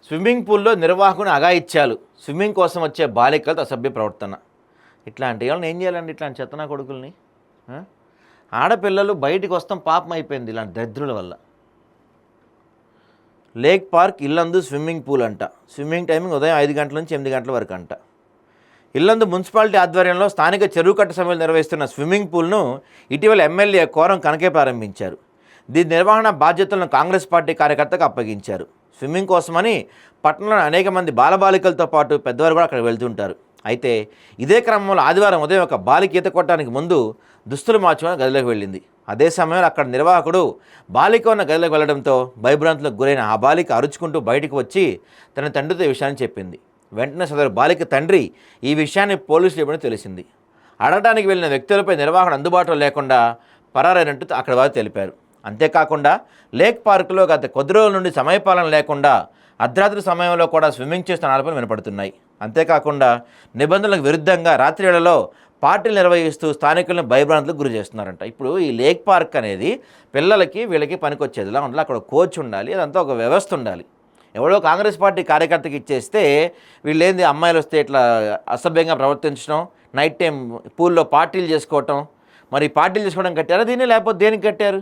Swimming పూల్లో నిర్వాహకుని అఘాయిత్యాలు, swimming కోసం వచ్చే బాలికలతో అసభ్య ప్రవర్తన. ఇట్లాంటి వాళ్ళని ఏం చేయాలండి? ఇట్లాంటి చెత్తనా కొడుకుల్ని. ఆ? ఆడపిల్లలు బయటికి వస్తాం పాపం అయిపోయింది ఇలాంటి దరిద్రుల వల్ల. Lake park Yellandu swimming pool అంట. స్విమ్మింగ్ టైమింగ్ ఉదయం 5 గంటల నుంచి 8 గంటల వరకు అంట. ఇల్లందు మున్సిపాలిటీ ఆధ్వర్యంలో స్థానిక చెరువు కట్ట సమయంలో నిర్వహిస్తున్న స్విమ్మింగ్ పూల్ను ఇటీవల ఎమ్మెల్యే కోరం కనకే ప్రారంభించారు. దీని నిర్వహణ బాధ్యతలను కాంగ్రెస్ పార్టీ కార్యకర్తకు అప్పగించారు. స్విమ్మింగ్ కోసమని పట్టణంలోని అనేక మంది బాలబాలికలతో పాటు పెద్దవారు కూడా అక్కడ వెళ్తుంటారు. అయితే ఇదే క్రమంలో ఆదివారం ఉదయం ఒక బాలిక ఈత కొట్టడానికి ముందు దుస్తులు మార్చుకొని గదిలోకి వెళ్ళింది. అదే సమయంలో అక్కడ నిర్వాహకుడు బాలిక ఉన్న గదిలోకి వెళ్లడంతో భయభ్రాంతులకు గురైన ఆ బాలిక అరుచుకుంటూ బయటకు వచ్చి తన తండ్రితో ఈ విషయాన్ని చెప్పింది. వెంటనే సదరు బాలిక తండ్రి ఈ విషయాన్ని పోలీసులు ఇవ్వడం తెలిసింది. అడగడానికి వెళ్ళిన వ్యక్తులపై నిర్వాహకుడు అందుబాటులో లేకుండా పరారైనట్టు అక్కడ వారు తెలిపారు. అంతేకాకుండా లేక్ పార్కులో గత కొద్ది రోజుల నుండి సమయపాలన లేకుండా అర్ధరాత్రి సమయంలో కూడా స్విమ్మింగ్ చేస్తున్న ఆరోపణలు వినపడుతున్నాయి. అంతేకాకుండా నిబంధనలకు విరుద్ధంగా రాత్రి వేళలో పార్టీలు నిర్వహిస్తూ స్థానికులను భయభ్రాంతులకు గురి చేస్తున్నారంట. ఇప్పుడు ఈ లేక్ పార్క్ అనేది పిల్లలకి వీళ్ళకి పనికొచ్చేదిలా ఉండాలి. అక్కడ కోచ్ ఉండాలి, అదంతా ఒక వ్యవస్థ ఉండాలి. ఎవడో కాంగ్రెస్ పార్టీ కార్యకర్తకి ఇచ్చేస్తే వీళ్ళేంది అమ్మాయిలు వస్తే ఇట్లా అసభ్యంగా ప్రవర్తించడం, నైట్ టైం పూల్లో పార్టీలు చేసుకోవటం. మరి పార్టీలు చేసుకోవడం కట్టారా దీన్ని, లేకపోతే దేనికి కట్టారు?